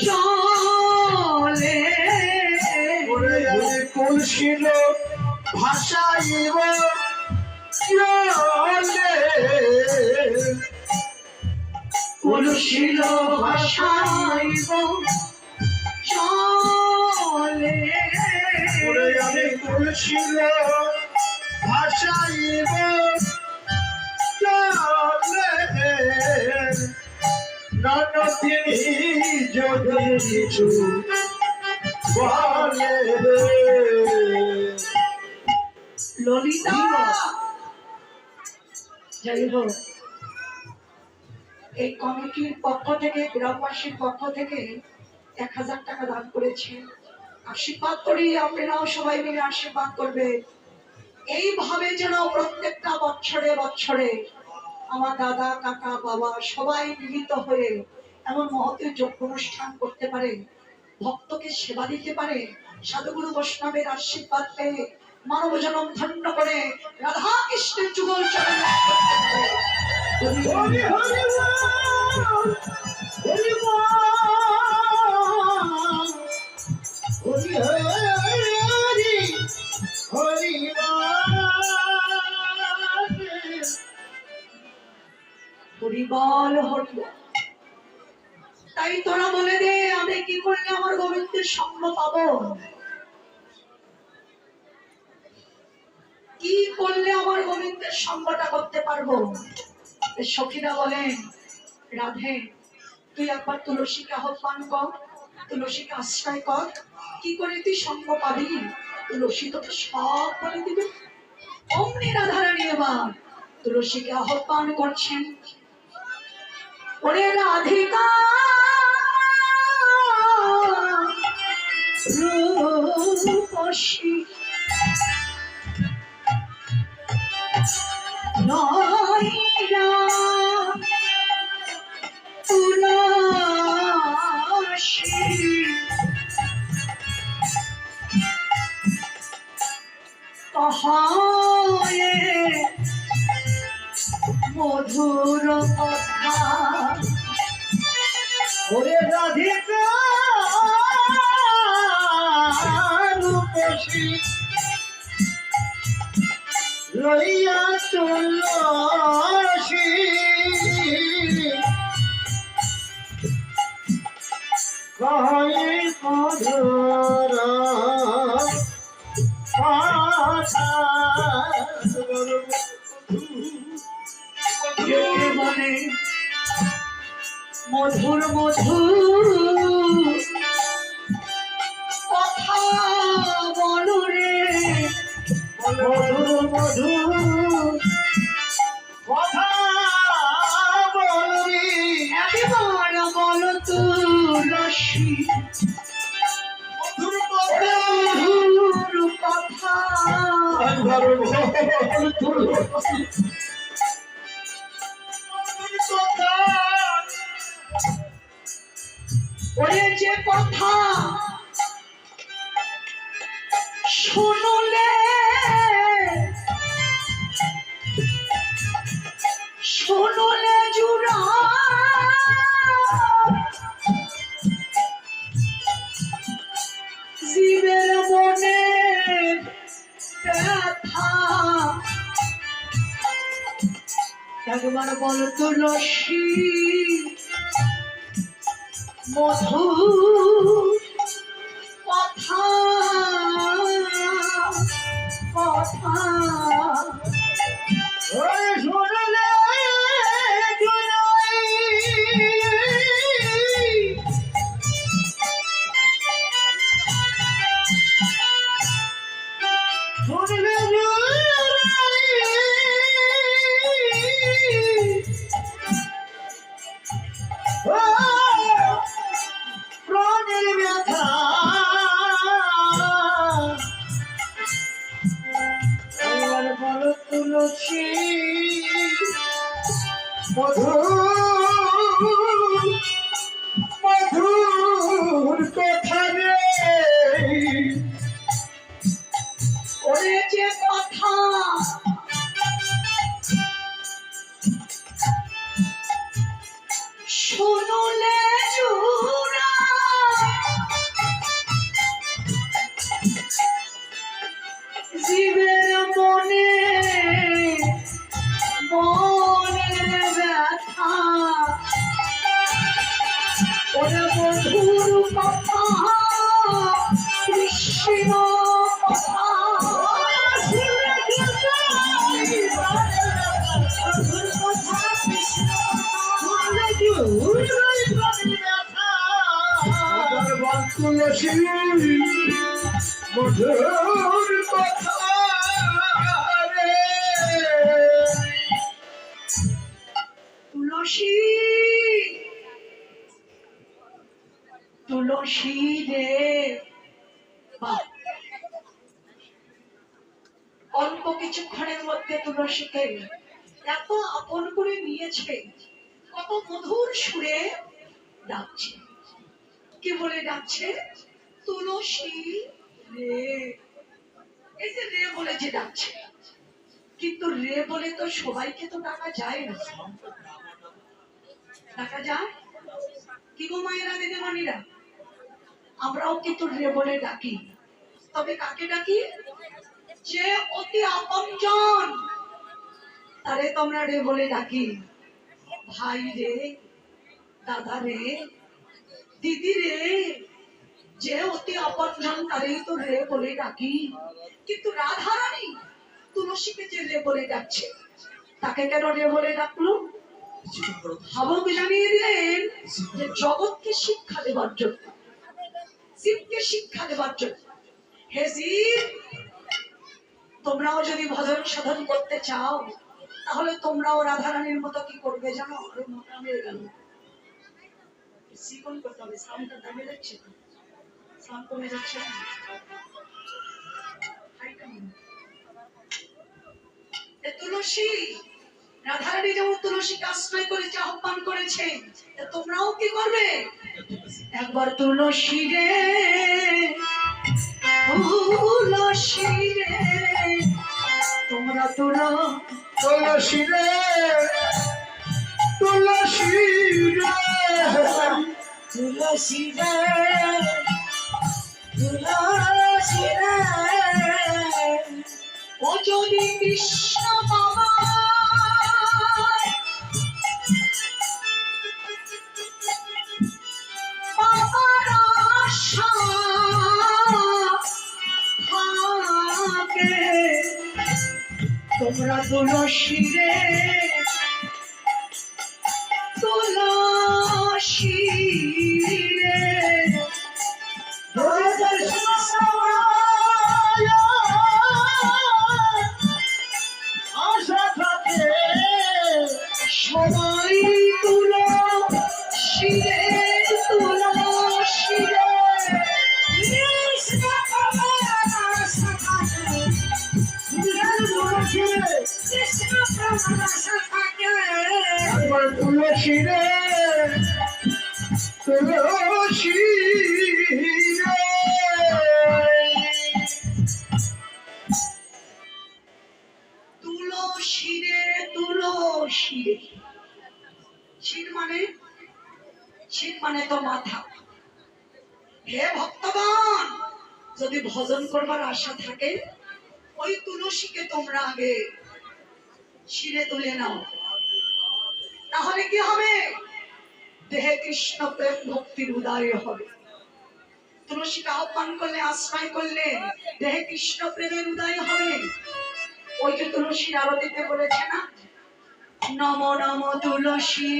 চলে কুলশীল ভাষাইব চলে কুলশীল ভাষাইব চলে আমি কুলশীল ভাষাইব চলে ননদিনী যদি কিছু বলে ললিতা যাই হোক এই কমিটির পক্ষ থেকে গ্রামবাসীর পক্ষ থেকে 1000 টাকা দান করেছে। আশীর্বাদ করি আপনারাও সবাই মিলে আশীর্বাদ করবে এইভাবে যেন প্রত্যেকটা বছরে বছরে আমার দাদা কাকা বাবা সবাই মিলিত হয়ে এমন মহতের যোগ্য অনুষ্ঠান করতে পারে, ভক্তকে সেবা দিতে পারে, সাধুগুরু বৈষ্ণবের আশীর্বাদ পেয়ে মানব জনম ধন্য করে রাধা কৃষ্ণের যুগল চরণে হরি হরি হরি হরি হরি হরি হরিবল হরিবল। তাই তোরা বলে দে আমি কি করলে আমার গোবিন্দের সঙ্গ পাবো, কি করলে আমার গোবিন্দের সঙ্গটা করতে পারবো। সখীরা বলেন রাধে তুই একবার তুলসীকে আহ্বান কর, তুলসীকে আশ্রয় কর, কি করে তুই সঙ্গ পাবি, তুলসী তোকে সব বলে দিবে। অমনি রাধারানী এবার তুলসীকে আহ্বান করছেন, ওরে রাধিকা রূপসী নয়না তুলসী কহে মধুর কথা ওরে রাধিকা রূপসী লইয়া তুলসী কহে মধুর কথা বলে মধুর মধুর কথা বলো রে, মধুর মধুর কথা বলবি একবার বলো তুলসী মধুর মধুর কথা। ওরে যে কথা শুনলে শুনলে জুড়া জীবের মনে ব্যথা, একবার বল তুলসী মধুর কথা কথা শুনলে প্রাণের ব্যথা বল তুলসী মধুর মধুর কথা রে ওরে যে কথা শুনলে জুড়া মধুর কথা কৃষ্ণ কথা মধুর কথা কৃষ্ণ তুলসী মধুর কথা রে তুলসী তুলসী রে বাহ! অল্প কিছুক্ষণের মধ্যে তুলসীকে এত আপন করে নিয়েছে, কত মধুর সুরে ডাকছে। কি বলে ডাকছে? তুলসী রে। এই যে রে বলে যে ডাকছে, কিন্তু রে বলে তো সবাইকে তো ডাকা যায় না। ডাকা যায় কি গো মায়েরা, দিদিমণিরা? আমরাও কিন্তু রে বলে ডাকি। তবে কাকে ডাকি? যে অতি আপনজন, তারে তোমরা রে বলে ডাকি। ভাই রে, দাদা রে, দিদি রে, যে অতি আপনজন তারেই তো রে বলে ডাকি। কিন্তু রাধারানী তুলসীকে যে রে বলে ডাকছে, তাকে কেন রে বলে ডাকলো? ভাবক জানিয়ে দিলেন যে জগৎকে শিক্ষা দেবার জন্য, শিবকে শিক্ষা দেবার জন্য। হে শিব, তোমরাও যদি ভজন সাধন করতে চাও, তাহলে তোমরাও রাধারানীর মতো কি করবে জানো? আরো মোটা হয়ে গেল, শিকন করতে হবে। সাউন্ডটা দামে যাচ্ছে, সাউন্ড কমে যাচ্ছে না। তুলসী, রাধারানী যেমন তুলসীকে আশ্রয় করেছে, আহ্বান করেছে, তোমরাও কি করবে? একবার তুলসী রে, তুলসী রে, তোমরা তুলসী রে তুলসী রে তুলসী রে, তুলসী রে, ও যদি কৃষ্ণ বাবা বাবার আশা থাকে, তোমরা তুলসী রে, তুলসী রে, আশা থাকে সবাই তুলসী রে, তুলসী রে, কৃষ্ণ প্রেমের আশা থাকে, কৃষ্ণ প্রেমের আশা থাকে। একবার তুলসী রে তুলসী রে তুলসী রে, তুলসী রে। শির মানে, শির মানে তো মাথা। হে ভক্তগণ, যদি ভজন করবার আশা থাকে, ওই তুলসীকে তোমরা আগে শিরে তুলে নাও। তাহলে কি হবে? দেহে কৃষ্ণ প্রেম ভক্তির উদয় হবে। তুলসীকে আহ্বান করলে, আশ্রয় করলে দেহে কৃষ্ণ প্রেমের উদয় হবে। ওই যে তুলসীর আরতিতে বলেছে না, নম নম তুলসী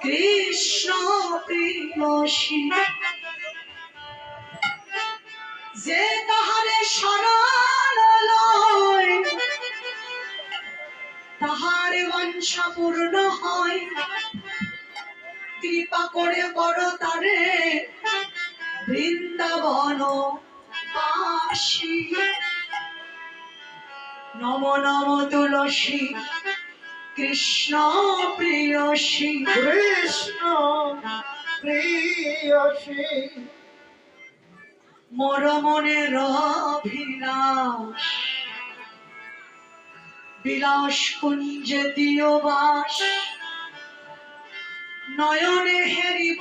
কৃষ্ণ প্রেয়সী, যে তাহারে শরণ লয়, তাহার বাঞ্ছা পূর্ণ হয়। কৃপা করে বড় তারে বৃন্দাবন বাসী। নম নম তুলসী কৃষ্ণ প্রেয়সী, কৃষ্ণ প্রেয়সী মোর মনের অভিলাষ, বিলাস কুঞ্জে দিও বাস, নয়নে হেরিব